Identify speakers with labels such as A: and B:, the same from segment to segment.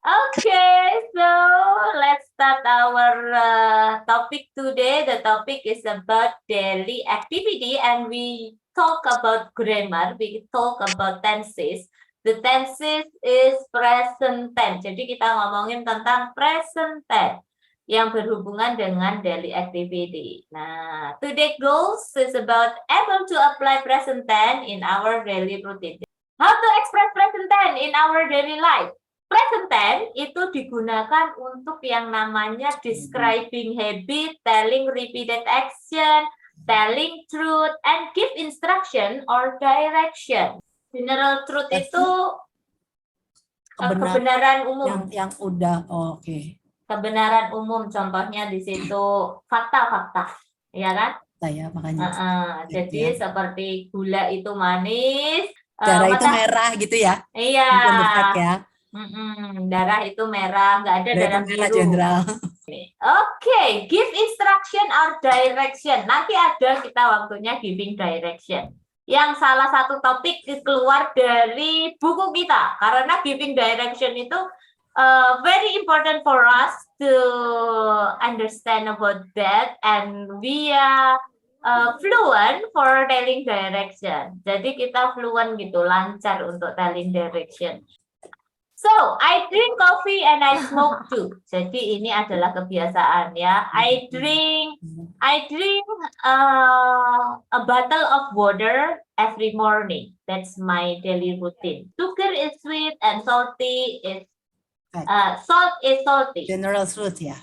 A: Okay, so let's start our topic today. The topic is about daily activity, and we talk about grammar. We talk about tenses. The tenses is present tense. Jadi kita ngomongin tentang present tense yang berhubungan dengan daily activity. Nah, today goals is about able to apply present tense in our daily routine. How to express present tense in our daily life? Present tense itu digunakan untuk yang namanya describing habit, telling repeated action, telling truth, and give instruction or direction. General truth itu kebenaran umum.
B: Yang udah, oke.
A: Kebenaran umum, contohnya di situ fakta-fakta, ya kan?
B: Saya makanya.
A: Jadi seperti gula itu manis,
B: darah itu merah gitu ya?
A: Iya.
B: Ya.
A: Darah itu merah, nggak ada darah biru.
B: Jenderal.
A: Oke, give instruction or direction. Nanti ada kita waktunya giving direction. Yang salah satu topik keluar dari buku kita, karena giving direction itu very important for us to understand about that, and we are fluent for telling direction. Jadi kita fluent gitu, lancar untuk telling direction. So, I drink coffee and I smoke too. Jadi ini adalah kebiasaan ya. I drink a bottle of water every morning. That's my daily routine. Sugar is sweet and salty is salt is salty.
B: General truth ya.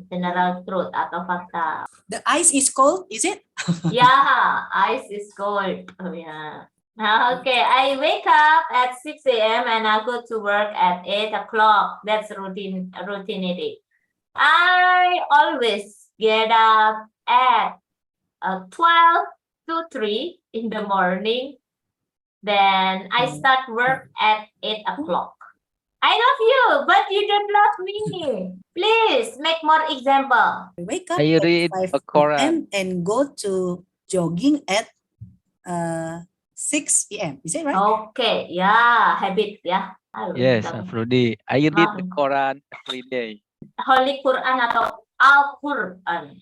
A: General truth atau fakta.
B: The ice is cold, is it?
A: Yeah, ice is cold. Oh yeah. Okay, I wake up at 6 a.m. and I go to work at 8 o'clock. That's routinity. I always get up at 12 to 3 in the morning. Then I start work at 8 o'clock. I love you, but you don't love me. Please make more example.
B: Wake up
C: I read a Quran
B: and go to jogging at 6 p.m. Is it right?
A: Okay, yeah, habit ya.
C: Yes, Afrodi. I read the Quran every day.
A: Holy Quran atau Al-Quran?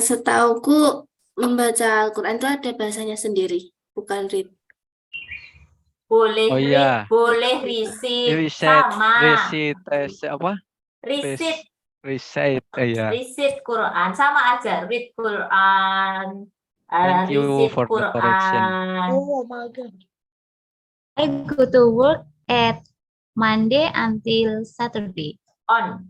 D: Setauku membaca Al-Quran itu ada bahasanya sendiri, bukan read.
A: Boleh
C: Oh,
A: read,
C: iya.
A: boleh recite, sama.
C: Recite, ya.
A: Recite Quran, sama aja. Read Quran.
C: Thank you for the correction.
A: Oh my God.
E: I go to work at Monday until Saturday.
A: On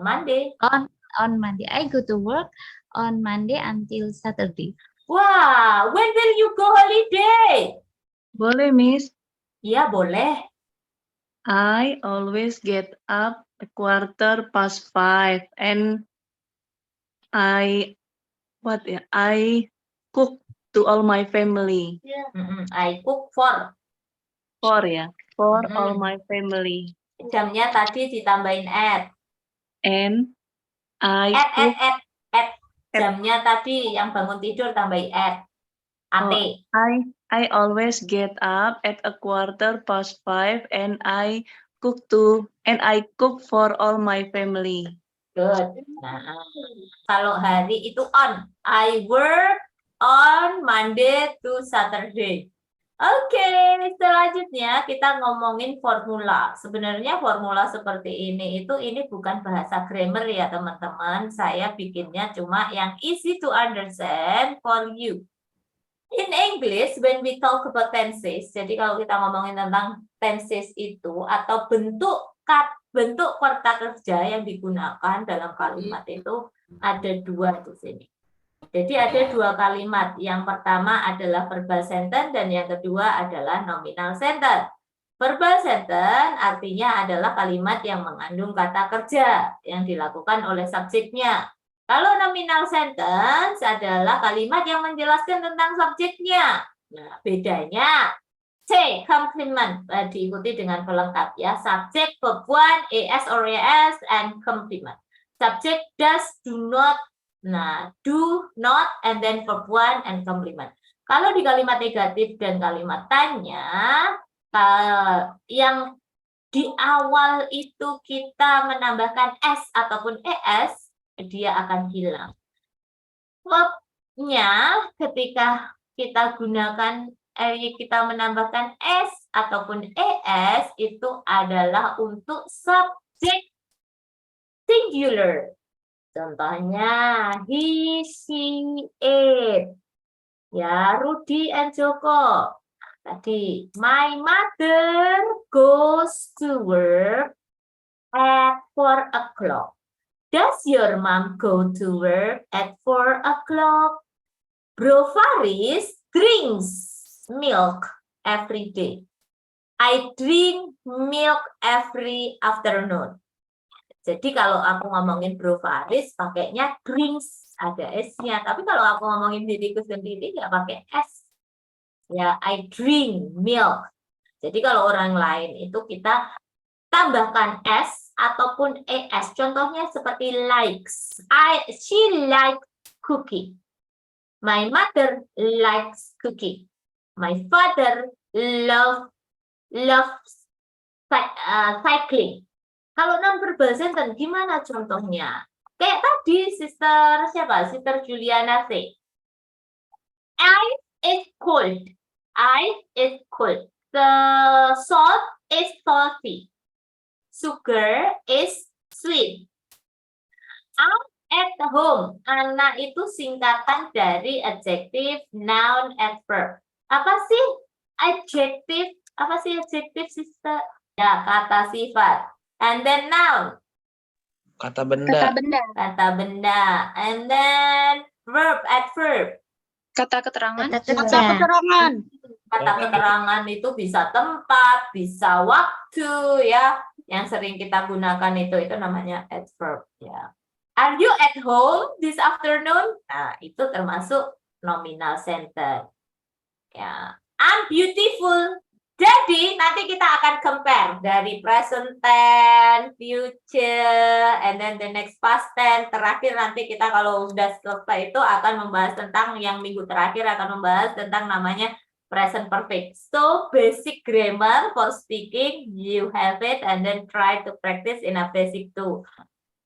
A: Monday.
E: On Monday. I go to work on Monday until Saturday.
A: Wow, when will you go holiday?
F: Boleh, Miss.
A: Ya, boleh.
F: I always get up a 5:15 and I cook to all my family.
A: I cook for
F: For all my family.
A: Jamnya tadi ditambahin at.
F: And I
A: At. Jamnya tadi yang bangun tidur tambahin at. Ate.
F: I always get up at a 5:15 and I cook for all my family.
A: Good. Nah, kalau hari itu on. I work on Monday to Saturday. Oke, selanjutnya kita ngomongin formula. Sebenarnya formula seperti ini bukan bahasa grammar ya teman-teman. Saya bikinnya cuma yang easy to understand for you. In English, when we talk about tenses, jadi kalau kita ngomongin tentang tenses itu atau bentuk kata kerja yang digunakan dalam kalimat itu ada dua di sini. Jadi ada dua kalimat. Yang pertama adalah verbal sentence dan yang kedua adalah nominal sentence. Verbal sentence artinya adalah kalimat yang mengandung kata kerja yang dilakukan oleh subjeknya. Kalau nominal sentence adalah kalimat yang menjelaskan tentang subjeknya. Nah, bedanya C, complement, diikuti dengan pelengkap ya. Subjek, verb 1, ES or ES, and complement. Subjek does, do not, nah, do, not, and then verb 1 and complement. Kalau di kalimat negatif dan kalimat tanya, yang di awal itu kita menambahkan S ataupun ES, dia akan hilang. Verb-nya ketika kita gunakan, kita menambahkan S ataupun ES itu adalah untuk subjek singular. Contohnya, he, she, it. Ya, Rudy and Joko. Tadi, my mother goes to work at 4 o'clock. Does your mom go to work at 4 o'clock? Bro Faris drinks milk every day. I drink milk every afternoon. Jadi kalau aku ngomongin Bro Faris pakainya drinks, ada S-nya. Tapi kalau aku ngomongin diriku sendiri nggak pakai S. Ya, I drink milk. Jadi kalau orang lain itu kita tambahkan S ataupun ES. Contohnya seperti likes. She likes cooking. My mother likes cooking. My father loves cycling. Kalau non-verbal sentence gimana contohnya? Kayak tadi Sister siapa? Sister Juliana say. Ice is cold. Ice is cold. The salt is salty. Sugar is sweet. I'm at home. Ana itu singkatan dari adjective, noun, adverb. Apa sih adjective? Apa sih adjective, Sister? Ya, kata sifat. And then noun.
C: Kata benda.
A: Kata benda. And then verb, adverb.
G: Kata keterangan.
A: Kata keterangan itu bisa tempat, bisa waktu, ya. Yang sering kita gunakan itu namanya adverb, ya. Are you at home this afternoon? Nah, itu termasuk nominal sentence. Ya. I'm beautiful. Jadi nanti kita akan compare dari present tense, future, and then the next past tense. Terakhir nanti kita kalau sudah selesai itu akan membahas tentang yang minggu terakhir akan membahas tentang namanya present perfect. So basic grammar for speaking you have it and then try to practice in a basic too.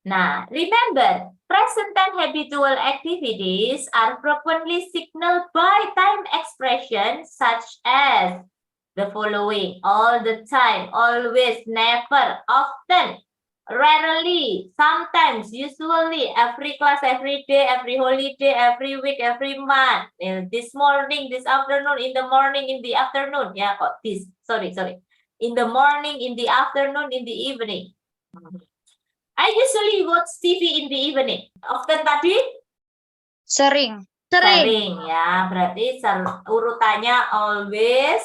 A: Nah, remember present tense habitual activities are frequently signaled by time expressions such as the following: all the time, always, never, often, rarely, sometimes, usually, every class, every day, every holiday, every week, every month, this morning, this afternoon, in the morning, in the afternoon. Ya, kok this? Sorry. In the morning, in the afternoon, in the evening. I usually watch TV in the evening. Often tadi?
G: Sering.
A: Sering, ya. Berarti urutannya always,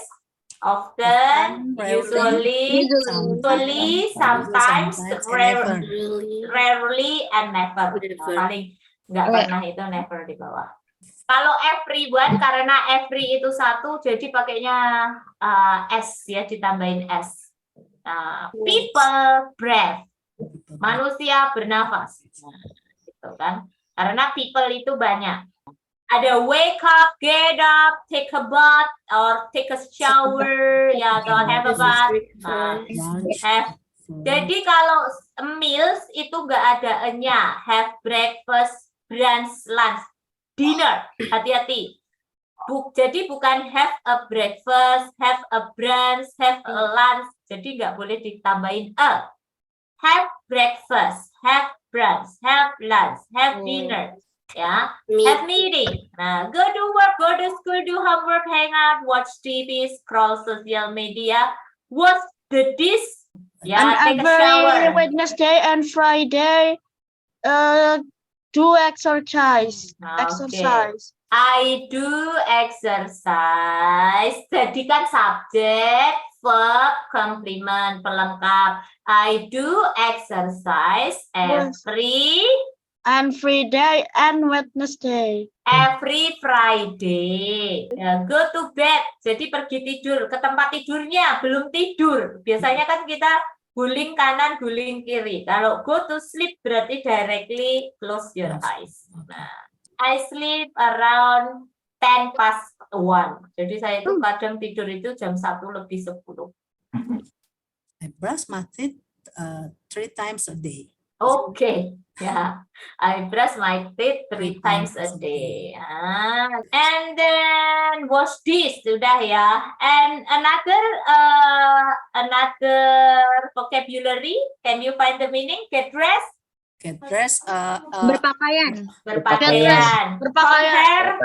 A: often, usually, sometimes, rarely, and never. Paling nggak pernah itu never di bawah. Kalau everyone, karena every itu satu, jadi pakainya S ya, ditambahin S. People breathe, manusia bernafas, gitu kan? Karena people itu banyak. Ada wake up, get up, take a bath, or take a shower, ya, atau have a bath. Jadi kalau meals itu nggak ada enya, have breakfast, brunch, lunch, dinner. Hati-hati. Jadi bukan have a breakfast, have a brunch, have a lunch. Jadi nggak boleh ditambahin a. Have breakfast, have brunch, have lunch, have dinner. Ya, have meeting. Nah, go to work, go to school, do homework, hang out, watch TV, scroll social media, wash the dish, ya, take a shower.
H: Wednesday and Friday, do exercise.
A: Okay. I do exercise. Jadikan subjek, verb, complement, pelengkap. I do exercise
H: every day and Wednesday.
A: Every Friday. Ya, go to bed. Jadi pergi tidur ke tempat tidurnya, belum tidur. Biasanya kan kita guling kanan, guling kiri. Kalau go to sleep berarti directly close your eyes. Nah, I sleep around 10:01. Jadi saya itu kadang tidur itu jam 1:10.
B: I brush my teeth 3 times a day.
A: Okay, ya. I brush my teeth 3 times a day. And then wash dish sudah ya. And another vocabulary. Can you find the meaning? Get dressed,
B: Get dressed,
H: Berpakaian.
A: berpakaian, comb hair,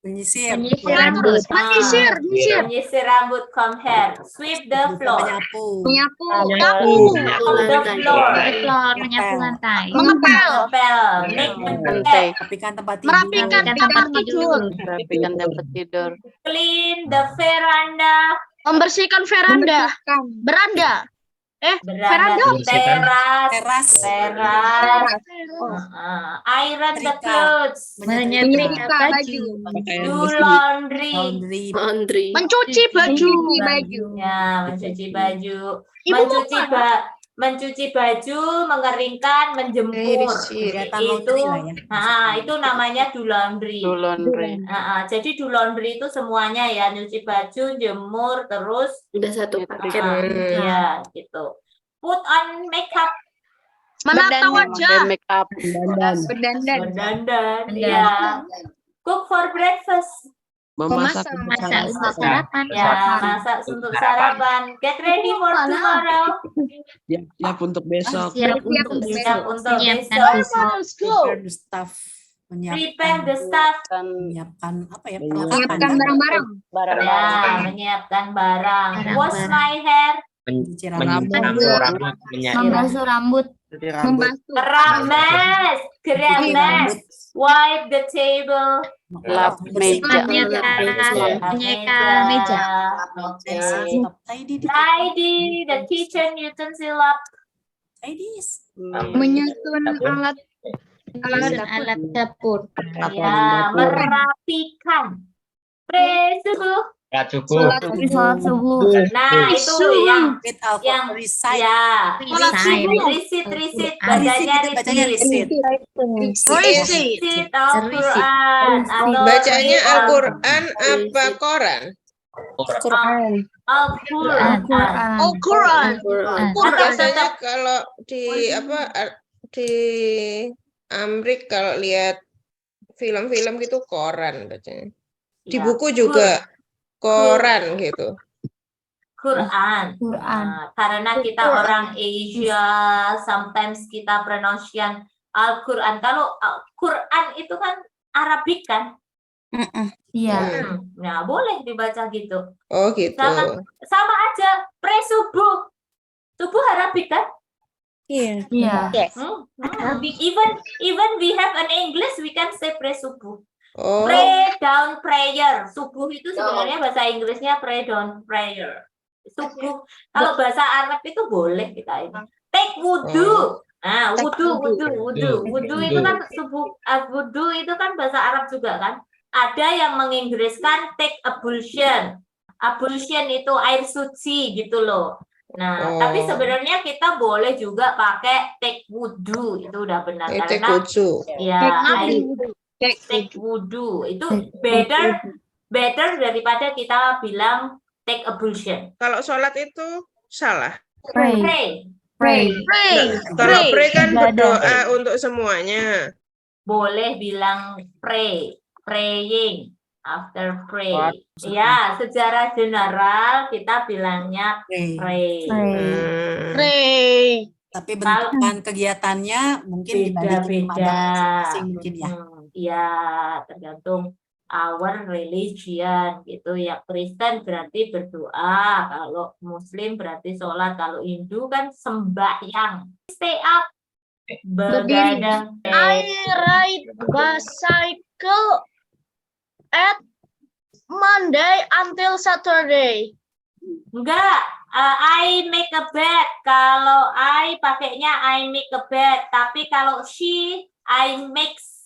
B: menyisir,
H: Mengatur. Menyisir.
A: menyisir rambut, comb hair, sweep the floor,
B: menyapu,
H: Menyapu.
A: mop the floor,
E: Floor, menyapu lantai.
H: Mengepel.
A: ngepel, make the bed,
B: rapikan tempat tidur,
H: Merapikan
E: tempat
H: tidur.
E: tidur.
A: clean the veranda,
H: Membersihkan veranda. Beranda.
A: beranda, teras,
B: teras,
A: iron the
B: Setrika.
A: clothes,
E: Menyetrika baju.
A: do laundry,
B: laundry,
H: Mencuci baju.
A: ya mencuci baju,
H: Ibu
A: mencuci baju, mengeringkan, menjemur,
B: kegiatan
A: itu,
B: laundry lah ya.
A: itu namanya do laundry. Jadi do laundry itu semuanya ya, nyuci baju, jemur, terus
D: Udah satu paket.
A: ya gitu. Put on makeup,
H: Menata wajah.
A: berdandan, ya. Cook for breakfast,
E: Masak untuk sarapan.
A: ya masak untuk sarapan. Get ready for tomorrow,
I: Siap untuk besok.
E: Siap untuk
A: siap untuk
E: menyiapkan
A: besok.
E: besok.
B: Prepare the stuff,
A: Prepare the stuff,
B: menyiapkan apa ya,
H: Menyiapkan
B: perlengkapan,
H: barang-barang.
A: ya menyiapkan barang. Wash my hair,
B: penyisiran
E: Membasuh rambut.
A: keramas, keramas. Wipe the table,
B: lap meja,
E: Menyetrika meja.
B: tidy,
A: tidy the kitchen utensil up,
H: Menyusun
E: Alat dapur.
A: ya merapikan. Pray subuh.
E: Sholat subuh.
A: Nah itu yang
B: Read alphabet, recite,
A: ya
E: Recite.
A: risit bacanya risit Al-Quran atau
J: Bacanya
A: read
J: Al-Quran apa Quran?
A: Al-Quran.
H: Al-Quran.
J: Biasanya kalau di di Amrik kalau lihat film-film gitu koran bacanya. Di
A: Ya,
J: buku juga koran gitu.
A: Quran. Nah, karena kita orang Asia, sometimes kita pronunciation Al-Quran. Kalau Quran itu kan Arabik kan?
E: Iya.
A: Nah, boleh dibaca gitu.
J: Oh gitu.
A: Sama aja, pre subuh. Subuh Arabik kan?
E: Iya.
A: Even we have an English, we can say pre subuh.
J: Oh,
A: Pray down prayer. Subuh itu sebenarnya bahasa Inggrisnya pray down prayer. Subuh. Kalau bahasa Arab itu boleh kita ini. Take wudu. Nah, wudu itu kan subuh. Wudu itu kan bahasa Arab juga kan. Ada yang menginggriskan take ablution. Ablution itu air suci gitu loh. Nah, tapi sebenarnya kita boleh juga pakai take wudu. Itu udah benar
J: take
A: karena
J: wudu.
A: ya take wudu itu better daripada kita bilang take ablution.
J: Kalau sholat itu salah.
A: Pray.
J: Kalau pray kan berdoa untuk semuanya.
A: Boleh bilang pray, praying after pray. Ya, secara general kita bilangnya pray.
B: tapi bentukan kegiatannya mungkin
A: Beda-beda.
B: mungkin ya.
A: Ya, tergantung our religion gitu ya. Kristen berarti berdoa, kalau Muslim berarti sholat, kalau Hindu kan sembahyang. Stay up, begadang.
H: I ride bicycle at Monday until Saturday.
A: Enggak, I make a bed. Kalau I pakainya I make a bed, tapi kalau she makes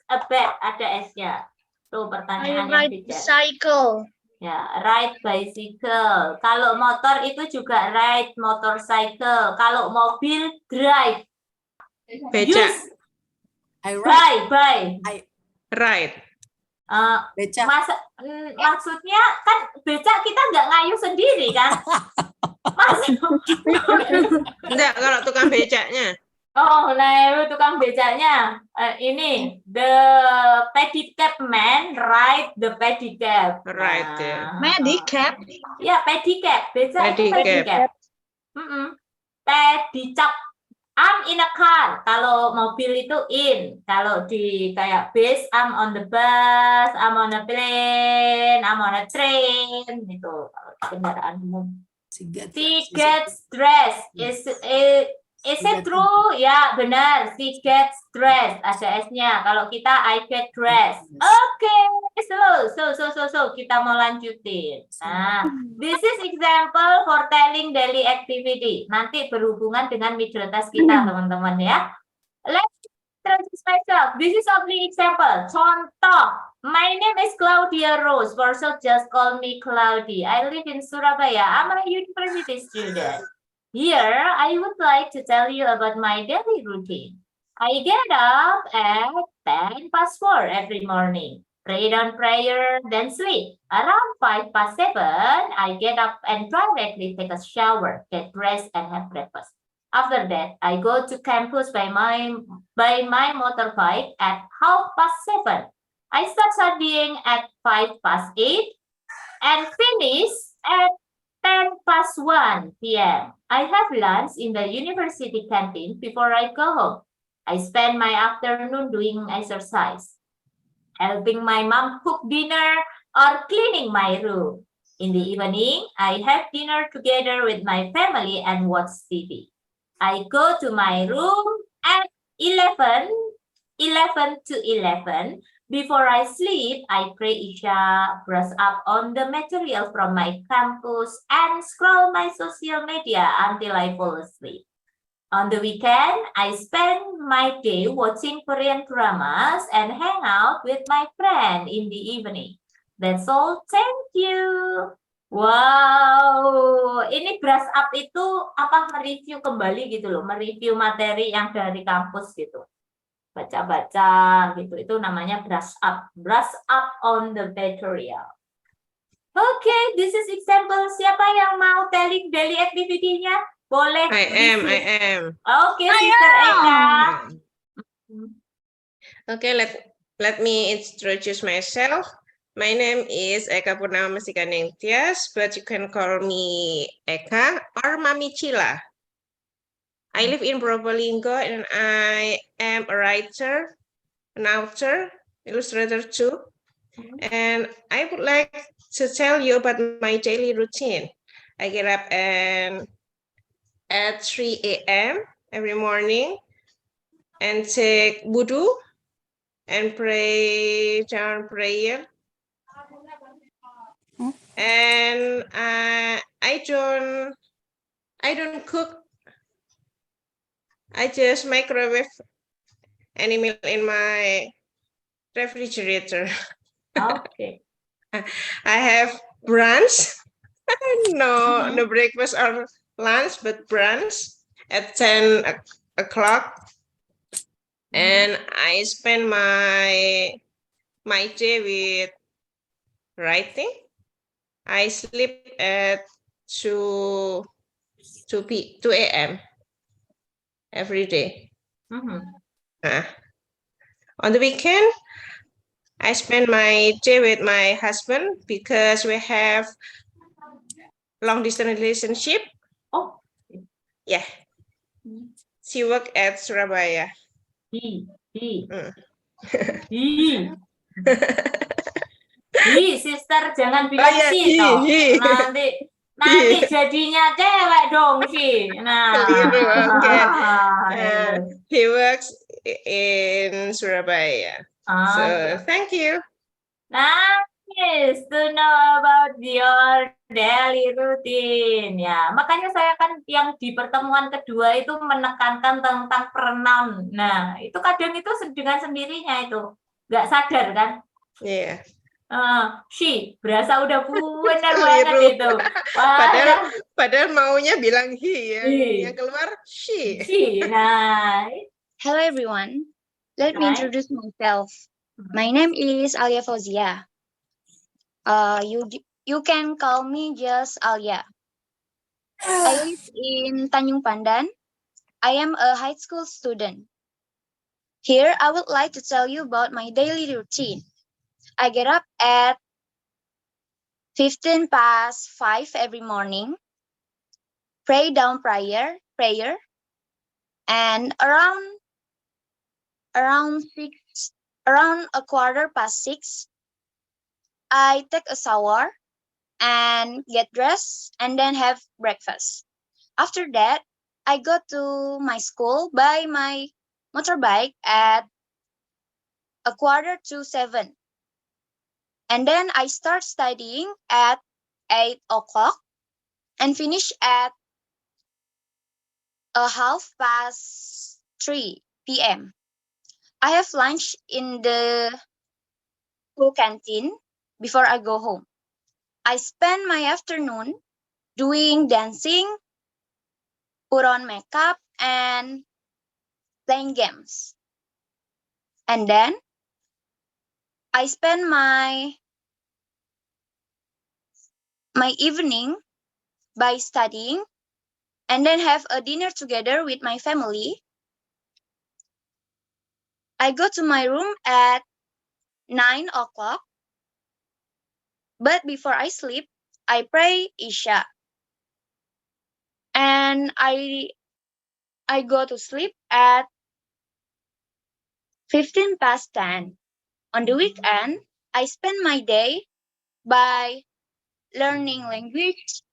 A: a bed, ada S-nya. Tuh
H: I
A: pertanyaan yang
H: ride
A: tidak.
H: bicycle.
A: Ya, ride bicycle. Kalau motor itu juga ride motorcycle. Kalau mobil drive.
J: Beca.
A: Use,
B: I ride,
A: buy.
J: Right.
B: beca.
A: Maksudnya kan becak kita nggak ngayuh sendiri kan? Masuk.
J: Enggak, kalau tukang becaknya.
A: Oh, nah itu tukang becaknya. Ini the pedicab man ride the pedicab.
J: Right, ya.
H: Medicab.
A: Ya, pedicab. Becak itu
J: Pedicab.
A: pedicab. Pedicab. I'm in a car. Kalau mobil itu in. Kalau di kayak bus, I'm on the bus, I'm on a plane, I'm on a train. Itu kalau kendaraan umum.
B: She gets
A: She gets dressed. Is it true? Ya, benar. She gets dressed. Ada S-nya. Kalau kita I get dressed. Oke. So. Kita mau lanjutin. Nah, this is example for telling daily activity. Nanti berhubungan dengan middle task kita, teman-teman ya. Let's introduce myself. This is only example. Contoh. My name is Claudia Rose. For short, just call me Claudia. I live in Surabaya. I'm a university student. Here, I would like to tell you about my daily routine. I get up at 4:10 every morning. Pray down prayer, then sleep. Around 7:05, I get up and directly take a shower, get dressed, and have breakfast. After that, I go to campus by my motorbike at 7:30. I start studying at 8:05 and finish at 1:10 p.m. I have lunch in the university canteen before I go home. I spend my afternoon doing exercise, helping my mom cook dinner or cleaning my room. In the evening, I have dinner together with my family and watch TV. I go to my room at 11 to 11. Before I sleep, I pray Isha, brush up on the material from my campus, and scroll my social media until I fall asleep. On the weekend, I spend my day watching Korean dramas and hang out with my friend in the evening. That's all. Thank you. Wow, ini brush up itu apa, mereview kembali gitu loh, mereview materi yang dari kampus gitu. Baca-baca gitu, itu namanya brush up on the material. Okay, this is example. Siapa yang mau telling daily activity-nya? Boleh.
J: I am.
A: Okay, Sister Eka.
J: Okay, let me introduce myself. My name is Eka Purnama Masikaning Tias, but you can call me Eka or Mami Cila. I live in Probolinggo and I am a writer, an author, illustrator too. And I would like to tell you about my daily routine. I get up at 3 a.m. every morning and take wudu and pray down prayer. And I don't cook. I just microwave any meal in my refrigerator.
A: Okay.
J: I have brunch. No breakfast or lunch, but brunch at 10 o'clock. And I spend my day with writing. I sleep at 2 a.m. every day. On the weekend, I spend my day with my husband because we have long distance relationship.
A: Oh,
J: yeah. She work at Surabaya.
A: Sister jangan bilang si toh. Nanti jadinya cewek dong sih. Nah,
J: he works in Surabaya. So thank you.
A: Nice to know about your daily routine. Ya, makanya saya kan yang di pertemuan kedua itu menekankan tentang pronoun. Nah, itu kadang itu dengan sendirinya itu nggak sadar kan?
J: Iya.
A: She berasa udah benar banget itu.
J: Padahal maunya bilang he, yang keluar she.
A: Nah.
G: Hello everyone. Let me introduce myself. My name is Alia Fauzia. You can call me just Alia. I live in Tanjung Pandan. I am a high school student. Here, I would like to tell you about my daily routine. I get up at 15 past 5 every morning, pray down prayer, and around a quarter past 6, I take a shower and get dressed and then have breakfast. After that, I go to my school by my motorbike at 6:45. And then I start studying at 8 o'clock and finish at 3:30 p.m. I have lunch in the school canteen before I go home. I spend my afternoon doing dancing, put on makeup, and playing games. And then I spend my evening by studying and then have a dinner together with my family. I go to my room at 9 o'clock. But before I sleep, I pray Isha. And I go to sleep at 15 past 10. On the weekend, I spend my day by learning language,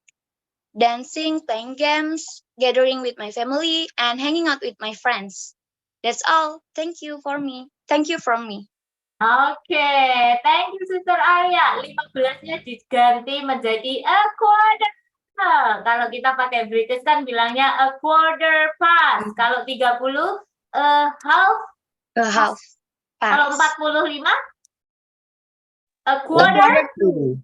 G: dancing, playing games, gathering with my family, and hanging out with my friends. That's all. Thank you from me.
A: Oke, thank you Sister Arya. 15-nya diganti menjadi a quarter. Kalau kita pakai British kan bilangnya a quarter past. Kalau 30, a half.
G: A half
A: Kalau
G: past.
A: 45, a quarter to.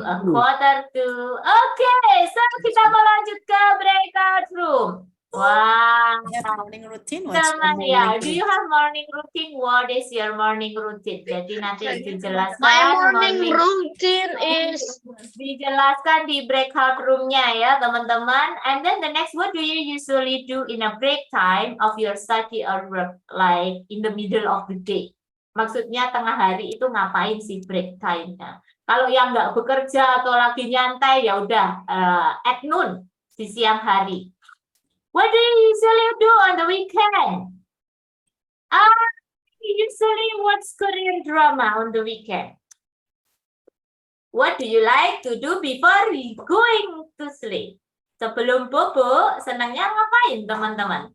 A: A quarter to. Oke, so kita mau lanjut ke breakout room. Wow.
B: We have morning routine. What's your
A: Teman
B: morning
A: ya, do
B: routine?
A: you have morning routine? What is your morning routine? Jadi nanti dijelaskan
H: My morning routine is
A: dijelaskan di breakout room-nya ya teman-teman. And then the next, what do you usually do in a break time of your study or work, like in the middle of the day? Maksudnya tengah hari itu ngapain sih break time-nya? Kalau yang nggak bekerja atau lagi nyantai ya udah at noon di siang hari. What do you usually do on the weekend? I usually watch Korean drama on the weekend. What do you like to do before going to sleep? Sebelum bobo, senangnya ngapain teman-teman?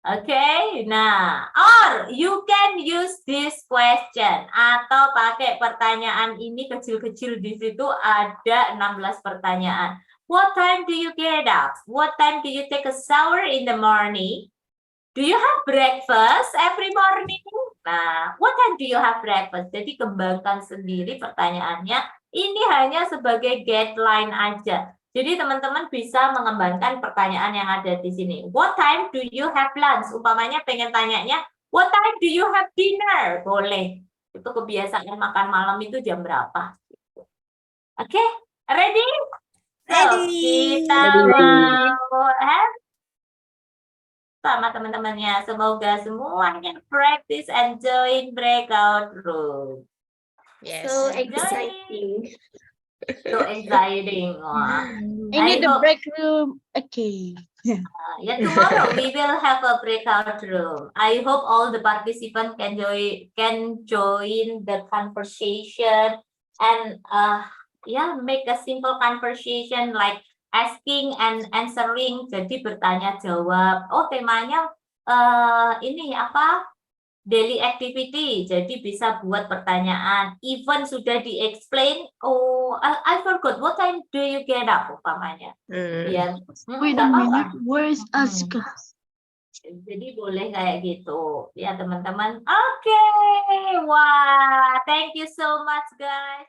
A: Oke, nah, or you can use this question atau pakai pertanyaan ini kecil-kecil di situ ada 16 pertanyaan. What time do you get up? What time do you take a shower in the morning? Do you have breakfast every morning? Nah, what time do you have breakfast? Jadi kembangkan sendiri pertanyaannya. Ini hanya sebagai guideline aja. Jadi teman-teman bisa mengembangkan pertanyaan yang ada di sini. What time do you have lunch? Umpamanya pengen tanyanya, what time do you have dinner? Boleh. Itu kebiasaan makan malam itu jam berapa? Oke, ready? So,
B: Ready.
A: kita mau sama teman-temannya. Semoga semuanya practice and join breakout room.
J: Yes.
D: So exciting.
A: So exciting. Wah.
H: I need the break room. Okay.
A: Yeah, tomorrow we will have a breakout room. I hope all the participants can join the conversation and make a simple conversation like asking and answering. Jadi bertanya jawab. Oh, temanya ini apa? Daily activity. Jadi bisa buat pertanyaan. Even sudah di-explain. Oh, I forgot. What time do you get up? Umpamanya. Ya.
H: Wait a minute. Where is Aska?
A: Jadi boleh kayak gitu. Ya, teman-teman. Oke. Wah, thank you so much, guys.